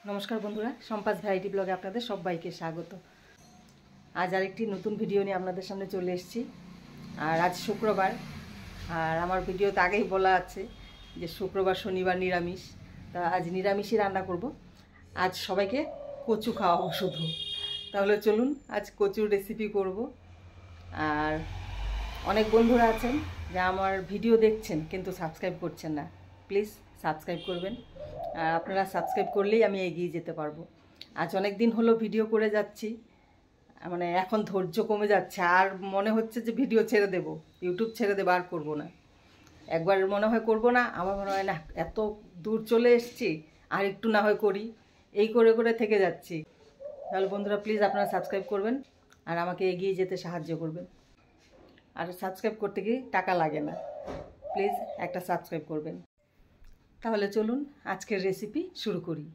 নমস্কার বন্ধুরা, সম্পাস ভ্যারাইটি ব্লগে আপনাদের সবাইকে স্বাগত। আজ আরেকটি নতুন ভিডিও নিয়ে আপনাদের সামনে চলে এসেছি। আর আজ শুক্রবার, আর আমার ভিডিওতে আগেই বলা আছে যে শুক্রবার শনিবার নিরামিষ। তা আজ নিরামিষই রান্না করব। আজ সবাইকে কচু খাওয়াবো শুধু। তাহলে চলুন আজ কচুর রেসিপি করব। আর অনেক বন্ধুরা আছেন যে আমার ভিডিও দেখছেন কিন্তু সাবস্ক্রাইব করছেন না, প্লিজ সাবস্ক্রাইব করবেন। আর আপনারা সাবস্ক্রাইব করলেই আমি এগিয়ে যেতে পারবো। আজ অনেক দিন হলো ভিডিও করে যাচ্ছি, মানে এখন ধৈর্য কমে যাচ্ছে, আর মনে হচ্ছে যে ভিডিও ছেড়ে দেব, ইউটিউব ছেড়ে দেবো, আর করবো না। একবার মনে হয় করবো না, আমার মনে হয় না এত দূর চলে এসেছি আর একটু না হয় করি, এই করে করে থেকে যাচ্ছি। তাহলে বন্ধুরা প্লিজ আপনারা সাবস্ক্রাইব করবেন আর আমাকে এগিয়ে যেতে সাহায্য করবেন। আর সাবস্ক্রাইব করতে গিয়ে টাকা লাগে না, প্লিজ একটা সাবস্ক্রাইব করবেন। তাহলে চলুন আজকের রেসিপি শুরু করি।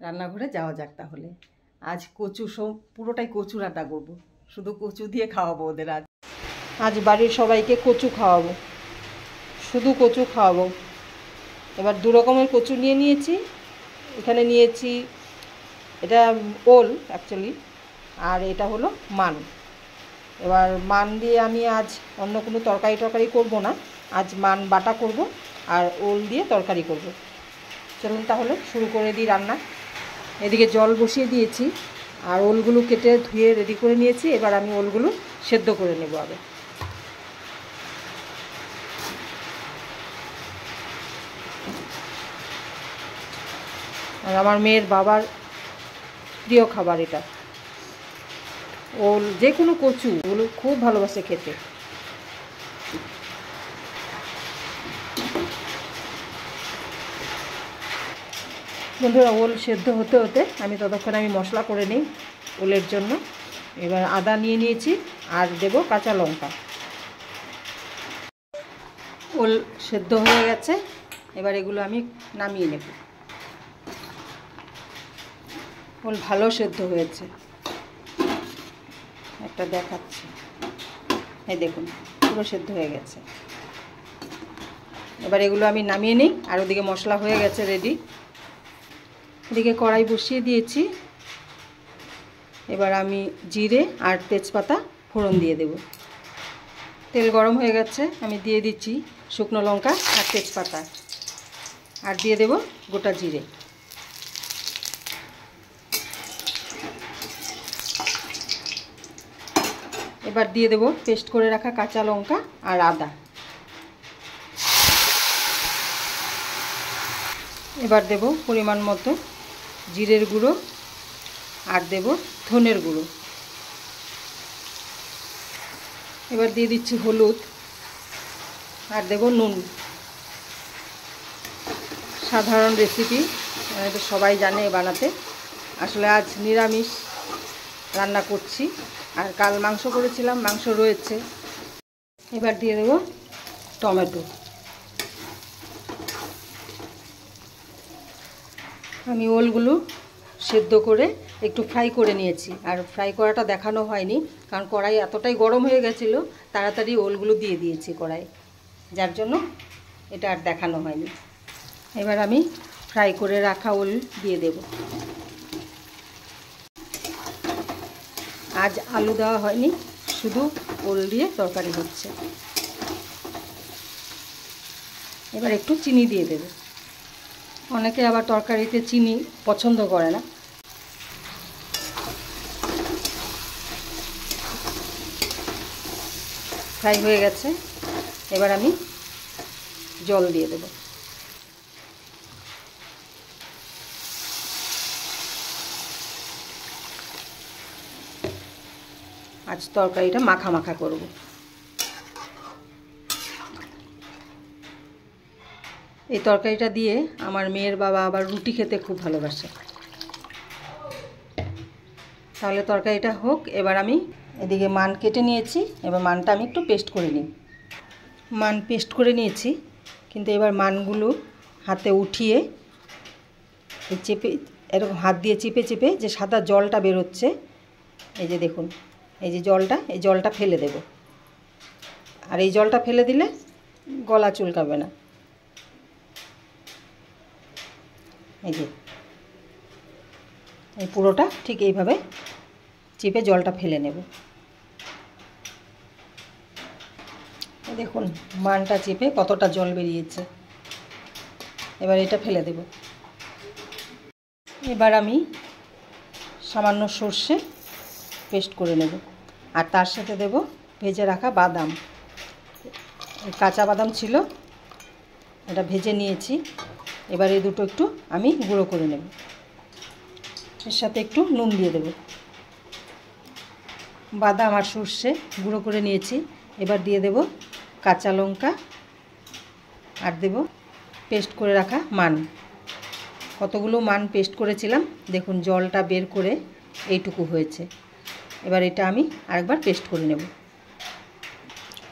রান্নাঘরে যাওয়া যাক তাহলে। আজ কচু পুরোটাই কচু রান্না করবো, শুধু কচু দিয়ে খাওয়াবো ওদের। আজ বাড়ির সবাইকে কচু খাওয়াবো, শুধু কচু খাওয়াবো। এবার দু রকমের কচু নিয়েছি। এখানে নিয়েছি, এটা ওল অ্যাকচুয়ালি, আর এটা হলো মান। এবার মান দিয়ে আমি আজ অন্য কোনো তরকারি করবো না, আজ মান বাটা করব আর ওল দিয়ে তরকারি করব। চলুন তাহলে শুরু করে দিই রান্না। এদিকে জল বসিয়ে দিয়েছি আর ওলগুলো কেটে ধুয়ে রেডি করে নিয়েছি। এবার আমি ওলগুলো সেদ্ধ করে নেব আগে। আর আমার মেয়ের বাবার প্রিয় খাবার এটা, ওল যে কোনো কচু ওগুলো খুব ভালোবাসে খেতে। বন্ধুরা ওল সেদ্ধ হতে হতে আমি ততক্ষণ মশলা করে নিই ওলের জন্য। এবার আদা নিয়ে নিয়েছি আর দেব কাঁচা লঙ্কা। ওল সেদ্ধ হয়ে গেছে, এবার এগুলো আমি নামিয়ে নেব। ওল ভালো সেদ্ধ হয়েছে, একটা দেখাচ্ছি, এই দেখুন পুরো সেদ্ধ হয়ে গেছে। এবার এগুলো আমি নামিয়ে নিই। আর ওদিকে মশলা হয়ে গেছে রেডি। এদিকে কড়াই বসিয়ে দিয়েছি। এবার আমি জিরে আর তেজপাতা ফোড়ন দিয়ে দেব। তেল গরম হয়ে গেছে, আমি দিয়ে দিচ্ছি শুকনো লঙ্কা আর তেজপাতা, আর দিয়ে দেব গোটা জিরে। এবার দিয়ে দেব পেস্ট করে রাখা কাঁচা লঙ্কা আর আদা। এবার দেব পরিমাণ মতো জিরের গুঁড়ো আর দেব ধনের গুঁড়ো। এবার দিয়ে দিচ্ছি হলুদ আর দেব নুন। সাধারণ রেসিপি, তো সবাই জানে বানাতে। আসলে আজ নিরামিষ রান্না করছি, আর কাল মাংস করেছিলাম, মাংস রয়েছে। এবার দিয়ে দেব টমেটো। আমি ওলগুলো সেদ্ধ করে একটু ফ্রাই করে নিয়েছি, আর ফ্রাই করাটা দেখানো হয়নি কারণ কড়াই এতটাই গরম হয়ে গেছিলো, তাড়াতাড়ি ওলগুলো দিয়ে দিয়েছি কড়াই, যার জন্য এটা আর দেখানো হয়নি। এবার আমি ফ্রাই করে রাখা ওল দিয়ে দেব। আজ আলু দেওয়া হয়নি, শুধু ওল দিয়ে তরকারি হচ্ছে। এবার একটু চিনি দিয়ে দেব। অনেকে আবার তরকারিতে চিনি পছন্দ করে না। ফ্রাই হয়ে গেছে, এবার আমি জল দিয়ে দেব। আজ তরকারিটা মাখা মাখা করব। এই তরকারিটা দিয়ে আমার মেয়ের বাবা আবার রুটি খেতে খুব ভালোবাসে। তাহলে তরকারিটা হোক। এবার আমি এদিকে মান কেটে নিয়েছি, এবার মানটা আমি একটু পেস্ট করে নিই। মান পেস্ট করে নিয়েছি, কিন্তু এবার মানগুলো হাতে উঠিয়ে চেপে, এরকম হাত দিয়ে চেপে চেপে যে সাদা জলটা বেরোচ্ছে, এই যে দেখুন, এই যে জলটা, এই জলটা ফেলে দেব। আর এই জলটা ফেলে দিলে গলা চুলকাবে না। এই যে এই পুরোটা ঠিক এইভাবে চিপে জলটা ফেলে নেব। দেখুন মানটা চেপে কতটা জল বেরিয়েছে। এবার এটা ফেলে দেব। এবার আমি সামান্য সর্ষে পেস্ট করে নেব, আর তার সাথে দেব ভেজে রাখা বাদাম। কাঁচা বাদাম ছিল, এটা ভেজে নিয়েছি। এবার এই দুটো একটু আমি গুঁড়ো করে নেব। এর সাথে একটু নুন দিয়ে দেব। বাদাম আর সর্ষে গুঁড়ো করে নিয়েছি। এবার দিয়ে দেব কাঁচা লঙ্কা, আর দেব পেস্ট করে রাখা মান। কতগুলো মান পেস্ট করেছিলাম, দেখুন জলটা বের করে এইটুকু হয়েছে। এবার এটা আমি আরেকবার পেস্ট করে নেব।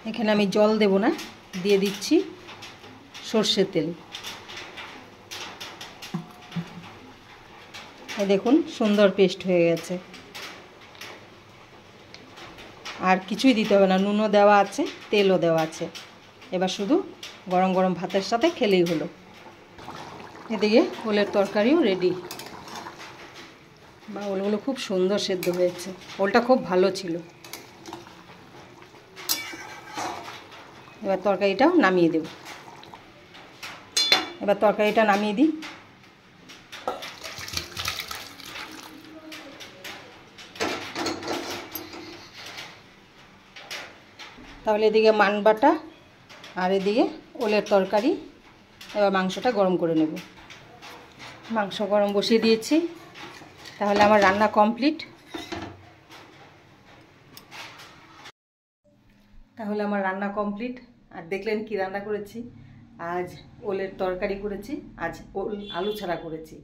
এখানে আমি জল দেব না, দিয়ে দিচ্ছি সর্ষের তেল। দেখুন সুন্দর পেস্ট হয়ে গেছে। আর কিছুই দিতে হবে না, নুনও দেওয়া আছে, তেলও দেওয়া আছে। এবার শুধু গরম গরম ভাতের সাথে খেলেই হলো। এদিকে ওলের তরকারিও রেডি। বা ওলগুলো খুব সুন্দর সেদ্ধ হয়েছে, ওলটা খুব ভালো ছিল। এবার তরকারিটাও নামিয়ে দেব। এবার তরকারিটা নামিয়ে দিই। তাহলে এদিকে মান বাটা আর এদিকে ওলের তরকারি। এবার মাংসটা গরম করে নেব। মাংস গরম বসিয়ে দিয়েছি। তাহলে আমার রান্না কমপ্লিট। আর দেখলেন কি রান্না করেছি। আজ ওলের তরকারি করেছি, আজ ওল আলু ছাড়া করেছি,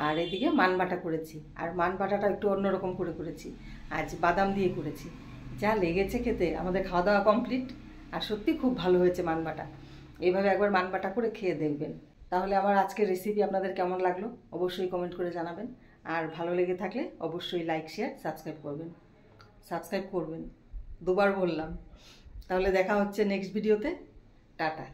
আর এদিকে মান বাটা করেছি। আর মান বাটাটা একটু অন্যরকম করে করেছি, আজ বাদাম দিয়ে করেছি। যা লেগেছে খেতে, আমাদের খাওয়া দাওয়া কমপ্লিট। আর সত্যি খুব ভালো হয়েছে মান বাটা। এইভাবে একবার মান বাটা করে খেয়ে দেখবেন। তাহলে আমার আজকের রেসিপি আপনাদের কেমন লাগলো অবশ্যই কমেন্ট করে জানাবেন। আর ভালো লেগে থাকলে অবশ্যই লাইক, শেয়ার, সাবস্ক্রাইব করবেন। দুবার বললাম। তাহলে দেখা হচ্ছে নেক্সট ভিডিওতে। টাটা।